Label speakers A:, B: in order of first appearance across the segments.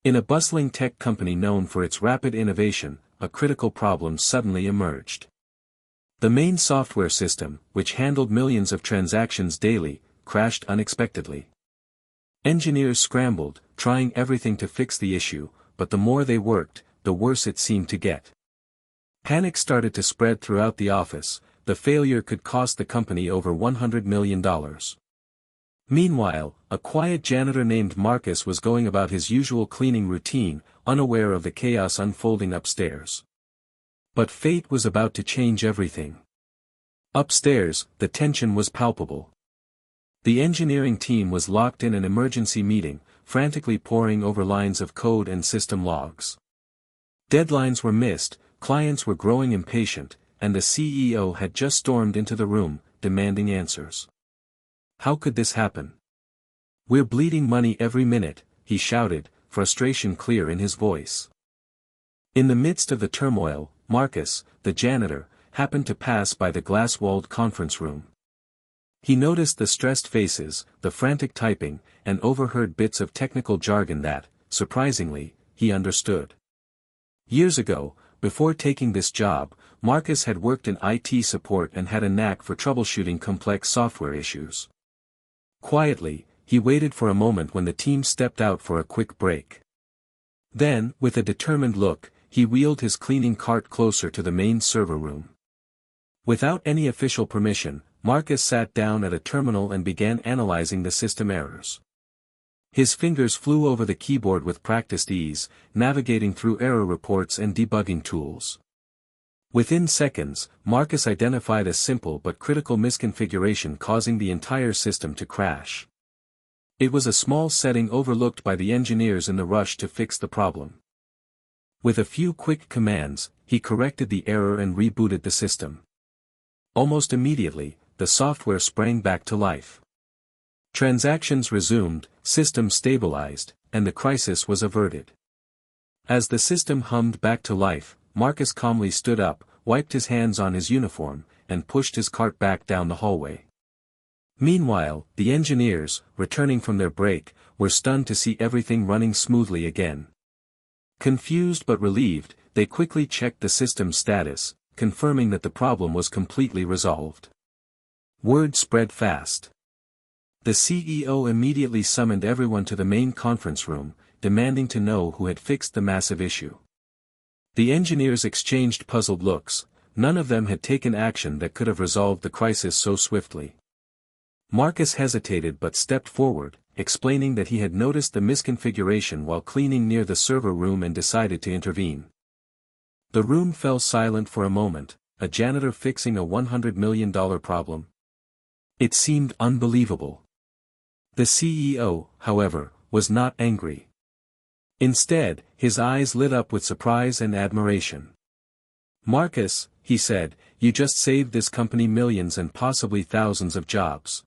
A: In a bustling tech company known for its rapid innovation, a critical problem suddenly emerged. The main software system, which handled millions of transactions daily, crashed unexpectedly. Engineers scrambled, trying everything to fix the issue, but the more they worked, the worse it seemed to get. Panic started to spread throughout the office. The failure could cost the company over $100 million. Meanwhile, a quiet janitor named Marcus was going about his usual cleaning routine, unaware of the chaos unfolding upstairs. But fate was about to change everything. Upstairs, the tension was palpable. The engineering team was locked in an emergency meeting, frantically poring over lines of code and system logs. Deadlines were missed, clients were growing impatient, and the CEO had just stormed into the room, demanding answers. How could this happen? "We're bleeding money every minute," he shouted, frustration clear in his voice. In the midst of the turmoil, Marcus, the janitor, happened to pass by the glass-walled conference room. He noticed the stressed faces, the frantic typing, and overheard bits of technical jargon that, surprisingly, he understood. Years ago, before taking this job, Marcus had worked in IT support and had a knack for troubleshooting complex software issues. Quietly, he waited for a moment when the team stepped out for a quick break. Then, with a determined look, he wheeled his cleaning cart closer to the main server room. Without any official permission, Marcus sat down at a terminal and began analyzing the system errors. His fingers flew over the keyboard with practiced ease, navigating through error reports and debugging tools. Within seconds, Marcus identified a simple but critical misconfiguration causing the entire system to crash. It was a small setting overlooked by the engineers in the rush to fix the problem. With a few quick commands, he corrected the error and rebooted the system. Almost immediately, the software sprang back to life. Transactions resumed, systems stabilized, and the crisis was averted. As the system hummed back to life, Marcus calmly stood up, wiped his hands on his uniform, and pushed his cart back down the hallway. Meanwhile, the engineers, returning from their break, were stunned to see everything running smoothly again. Confused but relieved, they quickly checked the system's status, confirming that the problem was completely resolved. Word spread fast. The CEO immediately summoned everyone to the main conference room, demanding to know who had fixed the massive issue. The engineers exchanged puzzled looks. None of them had taken action that could have resolved the crisis so swiftly. Marcus hesitated but stepped forward, explaining that he had noticed the misconfiguration while cleaning near the server room and decided to intervene. The room fell silent for a moment. A janitor fixing a $100 million problem? It seemed unbelievable. The CEO, however, was not angry. Instead, his eyes lit up with surprise and admiration. "Marcus," he said, "you just saved this company millions and possibly thousands of jobs.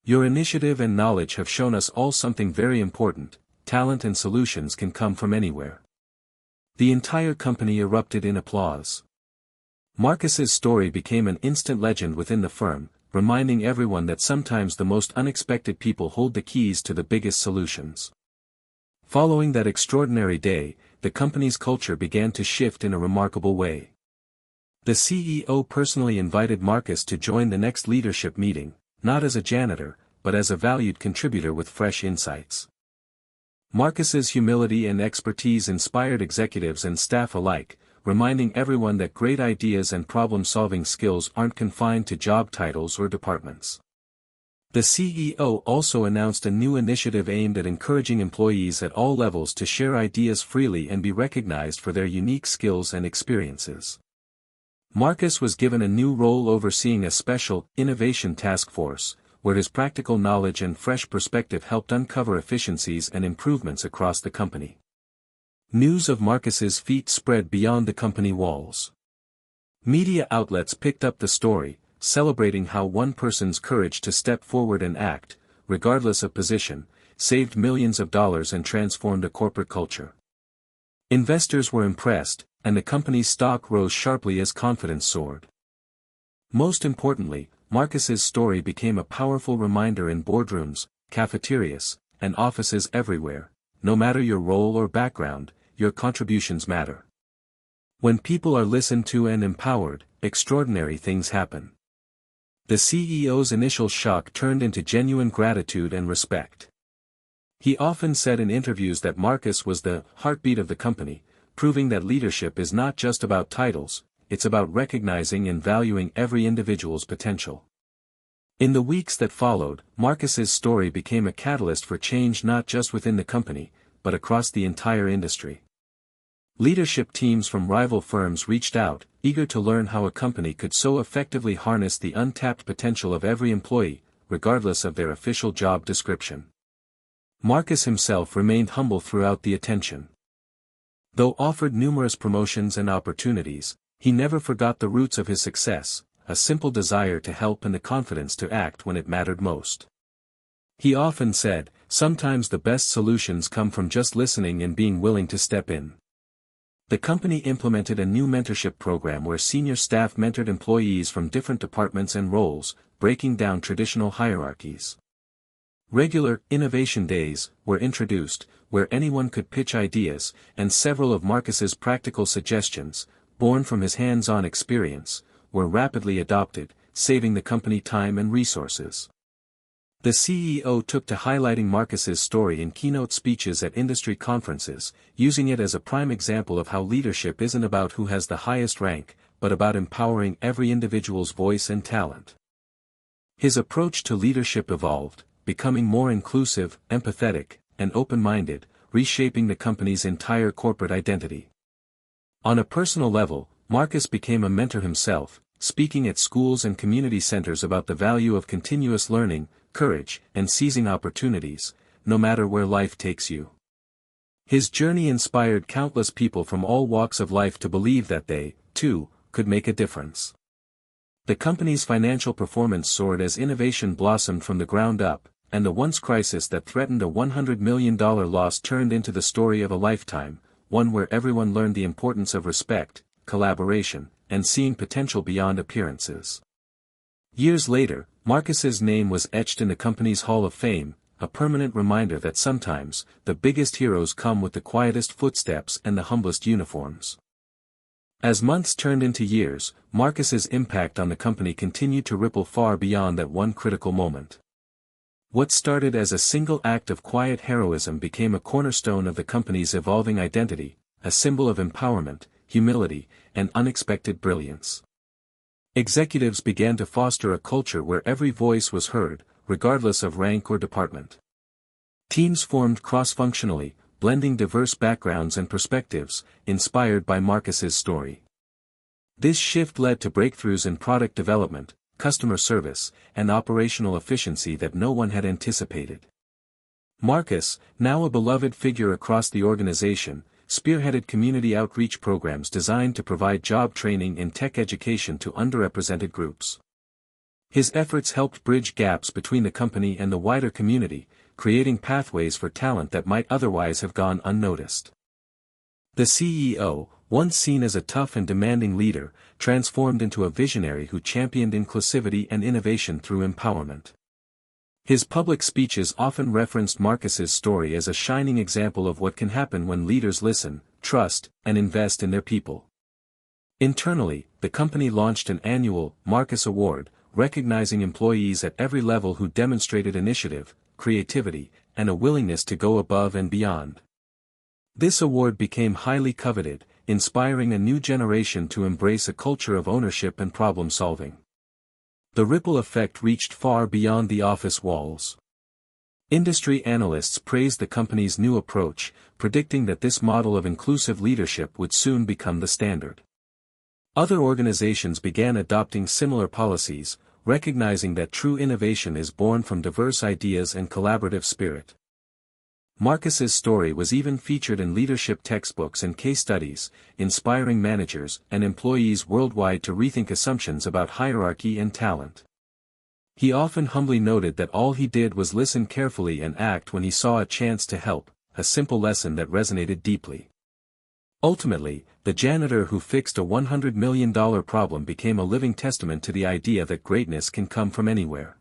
A: Your initiative and knowledge have shown us all something very important: talent and solutions can come from anywhere." The entire company erupted in applause. Marcus's story became an instant legend within the firm, reminding everyone that sometimes the most unexpected people hold the keys to the biggest solutions. Following that extraordinary day, the company's culture began to shift in a remarkable way. The CEO personally invited Marcus to join the next leadership meeting, not as a janitor, but as a valued contributor with fresh insights. Marcus's humility and expertise inspired executives and staff alike, reminding everyone that great ideas and problem-solving skills aren't confined to job titles or departments. The CEO also announced a new initiative aimed at encouraging employees at all levels to share ideas freely and be recognized for their unique skills and experiences. Marcus was given a new role overseeing a special innovation task force, where his practical knowledge and fresh perspective helped uncover efficiencies and improvements across the company. News of Marcus's feat spread beyond the company walls. Media outlets picked up the story, celebrating how one person's courage to step forward and act, regardless of position, saved millions of dollars and transformed a corporate culture. Investors were impressed, and the company's stock rose sharply as confidence soared. Most importantly, Marcus's story became a powerful reminder in boardrooms, cafeterias, and offices everywhere: no matter your role or background, your contributions matter. When people are listened to and empowered, extraordinary things happen. The CEO's initial shock turned into genuine gratitude and respect. He often said in interviews that Marcus was the heartbeat of the company, proving that leadership is not just about titles, it's about recognizing and valuing every individual's potential. In the weeks that followed, Marcus's story became a catalyst for change not just within the company, but across the entire industry. Leadership teams from rival firms reached out, eager to learn how a company could so effectively harness the untapped potential of every employee, regardless of their official job description. Marcus himself remained humble throughout the attention. Though offered numerous promotions and opportunities, he never forgot the roots of his success, a simple desire to help and the confidence to act when it mattered most. He often said, "Sometimes the best solutions come from just listening and being willing to step in." The company implemented a new mentorship program where senior staff mentored employees from different departments and roles, breaking down traditional hierarchies. Regular innovation days were introduced, where anyone could pitch ideas, and several of Marcus's practical suggestions, born from his hands-on experience, were rapidly adopted, saving the company time and resources. The CEO took to highlighting Marcus's story in keynote speeches at industry conferences, using it as a prime example of how leadership isn't about who has the highest rank, but about empowering every individual's voice and talent. His approach to leadership evolved, becoming more inclusive, empathetic, and open-minded, reshaping the company's entire corporate identity. On a personal level, Marcus became a mentor himself, speaking at schools and community centers about the value of continuous learning, courage, and seizing opportunities, no matter where life takes you. His journey inspired countless people from all walks of life to believe that they, too, could make a difference. The company's financial performance soared as innovation blossomed from the ground up, and the once crisis that threatened a $100 million loss turned into the story of a lifetime, one where everyone learned the importance of respect, collaboration, and seeing potential beyond appearances. Years later, Marcus's name was etched in the company's Hall of Fame, a permanent reminder that sometimes, the biggest heroes come with the quietest footsteps and the humblest uniforms. As months turned into years, Marcus's impact on the company continued to ripple far beyond that one critical moment. What started as a single act of quiet heroism became a cornerstone of the company's evolving identity, a symbol of empowerment, humility, and unexpected brilliance. Executives began to foster a culture where every voice was heard, regardless of rank or department. Teams formed cross-functionally, blending diverse backgrounds and perspectives, inspired by Marcus's story. This shift led to breakthroughs in product development, customer service, and operational efficiency that no one had anticipated. Marcus, now a beloved figure across the organization, spearheaded community outreach programs designed to provide job training and tech education to underrepresented groups. His efforts helped bridge gaps between the company and the wider community, creating pathways for talent that might otherwise have gone unnoticed. The CEO, once seen as a tough and demanding leader, transformed into a visionary who championed inclusivity and innovation through empowerment. His public speeches often referenced Marcus's story as a shining example of what can happen when leaders listen, trust, and invest in their people. Internally, the company launched an annual Marcus Award, recognizing employees at every level who demonstrated initiative, creativity, and a willingness to go above and beyond. This award became highly coveted, inspiring a new generation to embrace a culture of ownership and problem-solving. The ripple effect reached far beyond the office walls. Industry analysts praised the company's new approach, predicting that this model of inclusive leadership would soon become the standard. Other organizations began adopting similar policies, recognizing that true innovation is born from diverse ideas and collaborative spirit. Marcus's story was even featured in leadership textbooks and case studies, inspiring managers and employees worldwide to rethink assumptions about hierarchy and talent. He often humbly noted that all he did was listen carefully and act when he saw a chance to help, a simple lesson that resonated deeply. Ultimately, the janitor who fixed a $100 million problem became a living testament to the idea that greatness can come from anywhere.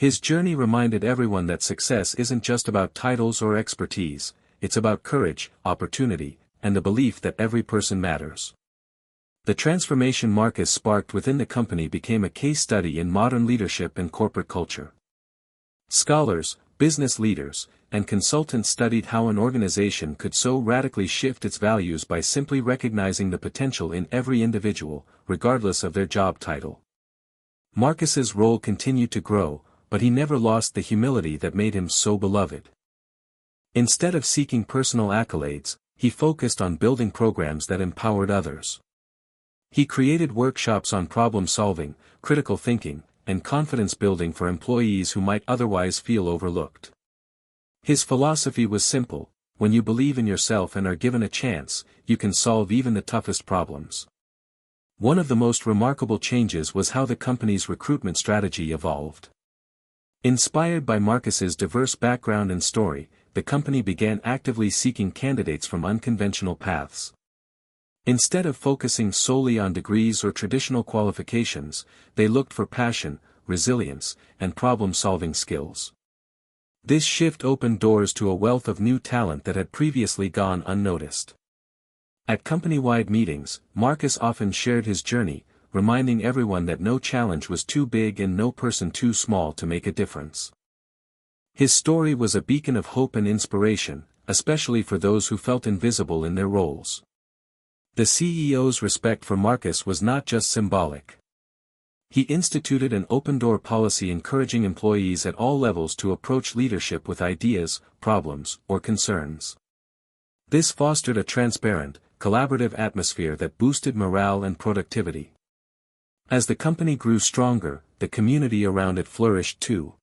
A: His journey reminded everyone that success isn't just about titles or expertise, it's about courage, opportunity, and the belief that every person matters. The transformation Marcus sparked within the company became a case study in modern leadership and corporate culture. Scholars, business leaders, and consultants studied how an organization could so radically shift its values by simply recognizing the potential in every individual, regardless of their job title. Marcus's role continued to grow, but he never lost the humility that made him so beloved. Instead of seeking personal accolades, he focused on building programs that empowered others. He created workshops on problem solving, critical thinking, and confidence building for employees who might otherwise feel overlooked. His philosophy was simple: when you believe in yourself and are given a chance, you can solve even the toughest problems. One of the most remarkable changes was how the company's recruitment strategy evolved. Inspired by Marcus's diverse background and story, the company began actively seeking candidates from unconventional paths. Instead of focusing solely on degrees or traditional qualifications, they looked for passion, resilience, and problem-solving skills. This shift opened doors to a wealth of new talent that had previously gone unnoticed. At company-wide meetings, Marcus often shared his journey, reminding everyone that no challenge was too big and no person too small to make a difference. His story was a beacon of hope and inspiration, especially for those who felt invisible in their roles. The CEO's respect for Marcus was not just symbolic. He instituted an open-door policy encouraging employees at all levels to approach leadership with ideas, problems, or concerns. This fostered a transparent, collaborative atmosphere that boosted morale and productivity. As the company grew stronger, the community around it flourished too.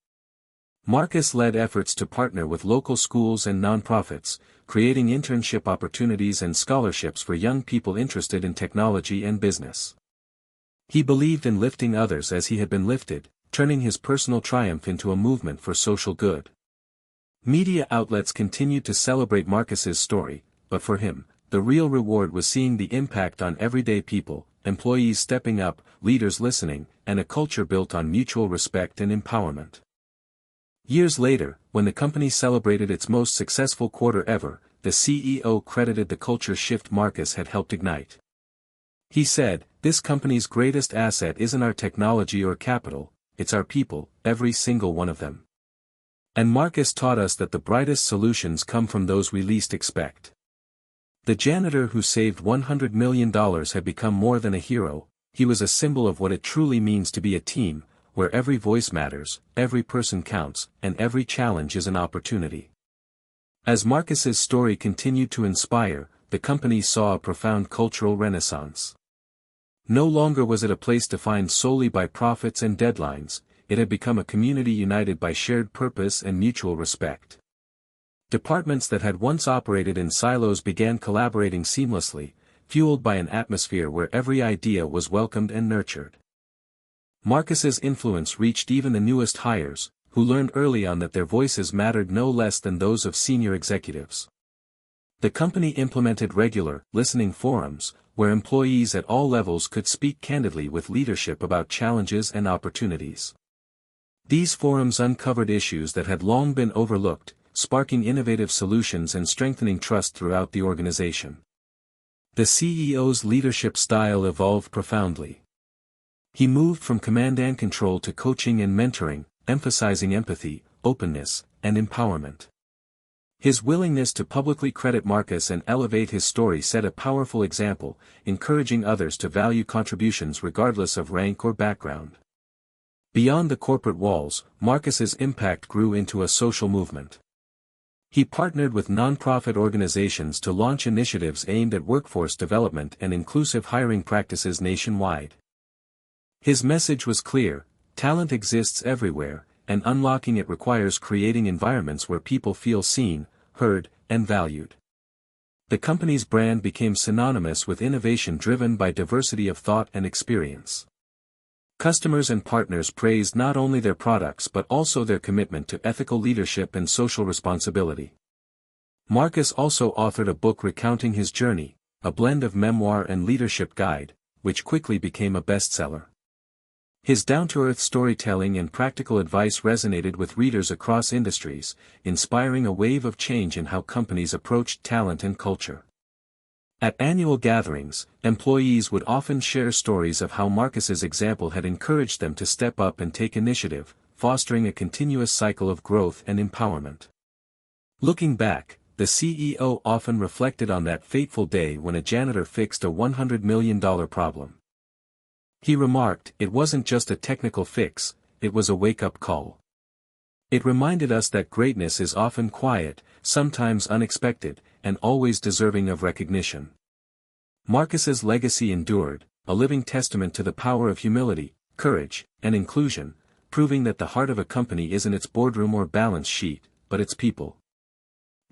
A: Marcus led efforts to partner with local schools and nonprofits, creating internship opportunities and scholarships for young people interested in technology and business. He believed in lifting others as he had been lifted, turning his personal triumph into a movement for social good. Media outlets continued to celebrate Marcus's story, but for him, the real reward was seeing the impact on everyday people, employees stepping up, leaders listening, and a culture built on mutual respect and empowerment. Years later, when the company celebrated its most successful quarter ever, the CEO credited the culture shift Marcus had helped ignite. He said, "This company's greatest asset isn't our technology or capital, it's our people, every single one of them. And Marcus taught us that the brightest solutions come from those we least expect." The janitor who saved $100 million had become more than a hero. He was a symbol of what it truly means to be a team, where every voice matters, every person counts, and every challenge is an opportunity. As Marcus's story continued to inspire, the company saw a profound cultural renaissance. No longer was it a place defined solely by profits and deadlines, it had become a community united by shared purpose and mutual respect. Departments that had once operated in silos began collaborating seamlessly, fueled by an atmosphere where every idea was welcomed and nurtured. Marcus's influence reached even the newest hires, who learned early on that their voices mattered no less than those of senior executives. The company implemented regular, listening forums, where employees at all levels could speak candidly with leadership about challenges and opportunities. These forums uncovered issues that had long been overlooked, sparking innovative solutions and strengthening trust throughout the organization. The CEO's leadership style evolved profoundly. He moved from command and control to coaching and mentoring, emphasizing empathy, openness, and empowerment. His willingness to publicly credit Marcus and elevate his story set a powerful example, encouraging others to value contributions regardless of rank or background. Beyond the corporate walls, Marcus's impact grew into a social movement. He partnered with nonprofit organizations to launch initiatives aimed at workforce development and inclusive hiring practices nationwide. His message was clear: talent exists everywhere, and unlocking it requires creating environments where people feel seen, heard, and valued. The company's brand became synonymous with innovation driven by diversity of thought and experience. Customers and partners praised not only their products but also their commitment to ethical leadership and social responsibility. Marcus also authored a book recounting his journey, a blend of memoir and leadership guide, which quickly became a bestseller. His down-to-earth storytelling and practical advice resonated with readers across industries, inspiring a wave of change in how companies approached talent and culture. At annual gatherings, employees would often share stories of how Marcus's example had encouraged them to step up and take initiative, fostering a continuous cycle of growth and empowerment. Looking back, the CEO often reflected on that fateful day when a janitor fixed a $100 million problem. He remarked, "It wasn't just a technical fix, it was a wake-up call. It reminded us that greatness is often quiet, sometimes unexpected, and always deserving of recognition." Marcus's legacy endured, a living testament to the power of humility, courage, and inclusion, proving that the heart of a company isn't its boardroom or balance sheet, but its people.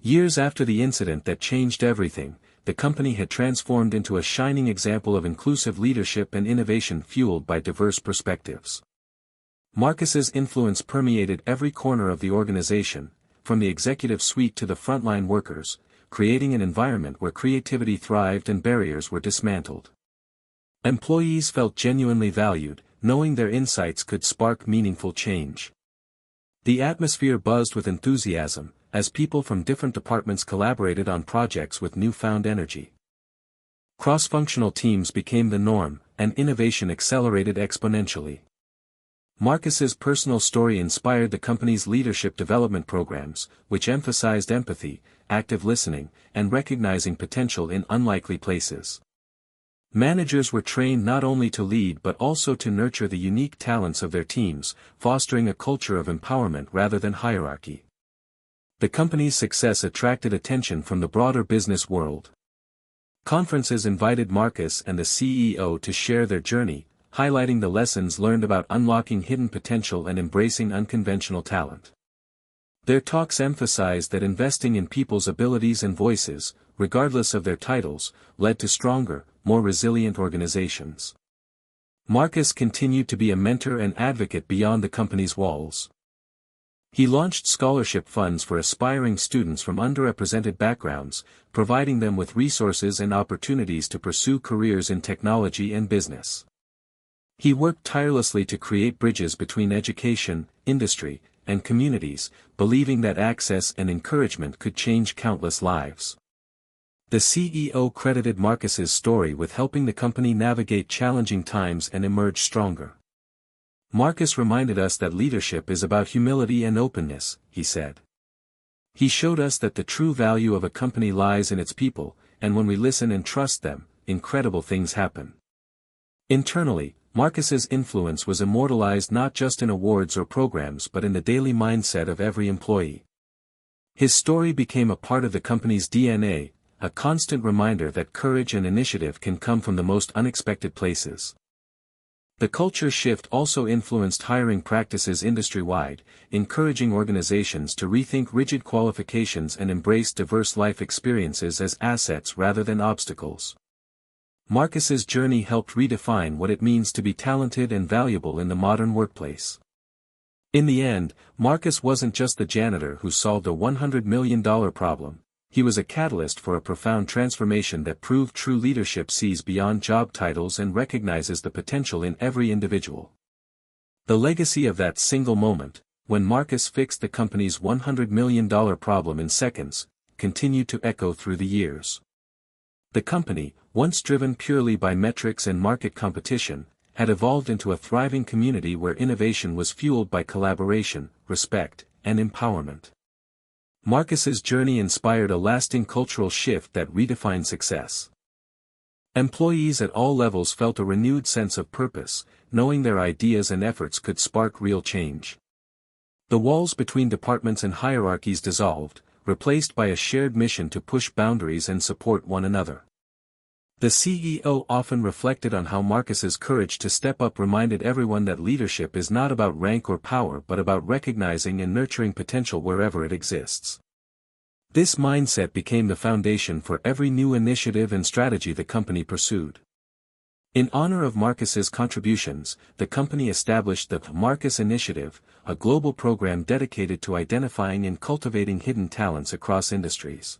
A: Years after the incident that changed everything, the company had transformed into a shining example of inclusive leadership and innovation fueled by diverse perspectives. Marcus's influence permeated every corner of the organization, from the executive suite to the frontline workers, creating an environment where creativity thrived and barriers were dismantled. Employees felt genuinely valued, knowing their insights could spark meaningful change. The atmosphere buzzed with enthusiasm, as people from different departments collaborated on projects with newfound energy. Cross-functional teams became the norm, and innovation accelerated exponentially. Marcus's personal story inspired the company's leadership development programs, which emphasized empathy, active listening, and recognizing potential in unlikely places. Managers were trained not only to lead but also to nurture the unique talents of their teams, fostering a culture of empowerment rather than hierarchy. The company's success attracted attention from the broader business world. Conferences invited Marcus and the CEO to share their journey, highlighting the lessons learned about unlocking hidden potential and embracing unconventional talent. Their talks emphasized that investing in people's abilities and voices, regardless of their titles, led to stronger, more resilient organizations. Marcus continued to be a mentor and advocate beyond the company's walls. He launched scholarship funds for aspiring students from underrepresented backgrounds, providing them with resources and opportunities to pursue careers in technology and business. He worked tirelessly to create bridges between education, industry, and communities, believing that access and encouragement could change countless lives. The CEO credited Marcus's story with helping the company navigate challenging times and emerge stronger. "Marcus reminded us that leadership is about humility and openness," he said. "He showed us that the true value of a company lies in its people, and when we listen and trust them, incredible things happen." Internally, Marcus's influence was immortalized not just in awards or programs but in the daily mindset of every employee. His story became a part of the company's DNA, a constant reminder that courage and initiative can come from the most unexpected places. The culture shift also influenced hiring practices industry-wide, encouraging organizations to rethink rigid qualifications and embrace diverse life experiences as assets rather than obstacles. Marcus's journey helped redefine what it means to be talented and valuable in the modern workplace. In the end, Marcus wasn't just the janitor who solved a $100 million problem. He was a catalyst for a profound transformation that proved true leadership sees beyond job titles and recognizes the potential in every individual. The legacy of that single moment, when Marcus fixed the company's $100 million problem in seconds, continued to echo through the years. The company, once driven purely by metrics and market competition, had evolved into a thriving community where innovation was fueled by collaboration, respect, and empowerment. Marcus's journey inspired a lasting cultural shift that redefined success. Employees at all levels felt a renewed sense of purpose, knowing their ideas and efforts could spark real change. The walls between departments and hierarchies dissolved, replaced by a shared mission to push boundaries and support one another. The CEO often reflected on how Marcus's courage to step up reminded everyone that leadership is not about rank or power but about recognizing and nurturing potential wherever it exists. This mindset became the foundation for every new initiative and strategy the company pursued. In honor of Marcus's contributions, the company established the Marcus Initiative, a global program dedicated to identifying and cultivating hidden talents across industries.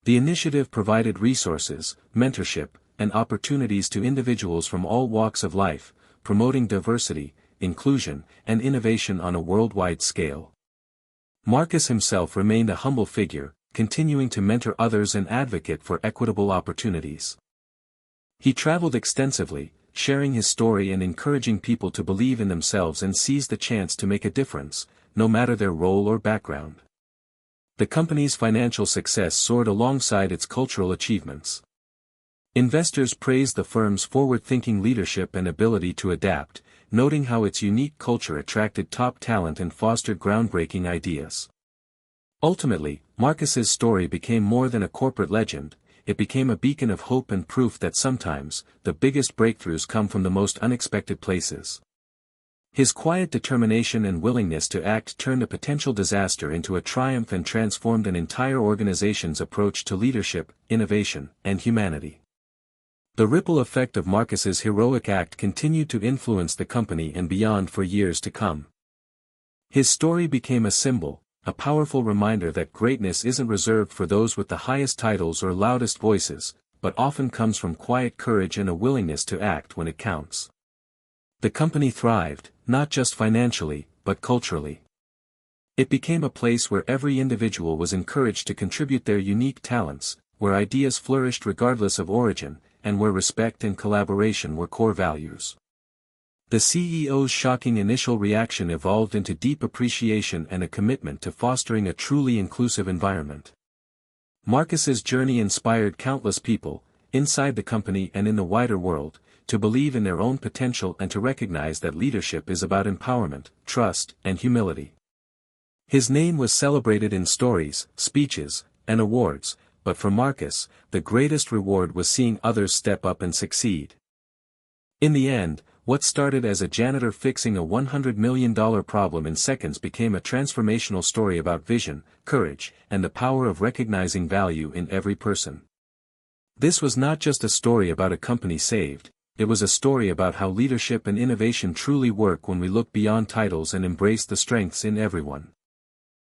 A: The initiative provided resources, mentorship, and opportunities to individuals from all walks of life, promoting diversity, inclusion, and innovation on a worldwide scale. Marcus himself remained a humble figure, continuing to mentor others and advocate for equitable opportunities. He traveled extensively, sharing his story and encouraging people to believe in themselves and seize the chance to make a difference, no matter their role or background. The company's financial success soared alongside its cultural achievements. Investors praised the firm's forward-thinking leadership and ability to adapt, noting how its unique culture attracted top talent and fostered groundbreaking ideas. Ultimately, Marcus's story became more than a corporate legend. It became a beacon of hope and proof that sometimes, the biggest breakthroughs come from the most unexpected places. His quiet determination and willingness to act turned a potential disaster into a triumph and transformed an entire organization's approach to leadership, innovation, and humanity. The ripple effect of Marcus's heroic act continued to influence the company and beyond for years to come. His story became a symbol, a powerful reminder that greatness isn't reserved for those with the highest titles or loudest voices, but often comes from quiet courage and a willingness to act when it counts. The company thrived, not just financially, but culturally. It became a place where every individual was encouraged to contribute their unique talents, where ideas flourished regardless of origin, and where respect and collaboration were core values. The CEO's shocking initial reaction evolved into deep appreciation and a commitment to fostering a truly inclusive environment. Marcus's journey inspired countless people, inside the company and in the wider world, to believe in their own potential and to recognize that leadership is about empowerment, trust, and humility. His name was celebrated in stories, speeches, and awards, but for Marcus, the greatest reward was seeing others step up and succeed. In the end, what started as a janitor fixing a $100 million problem in seconds became a transformational story about vision, courage, and the power of recognizing value in every person. This was not just a story about a company saved, it was a story about how leadership and innovation truly work when we look beyond titles and embrace the strengths in everyone.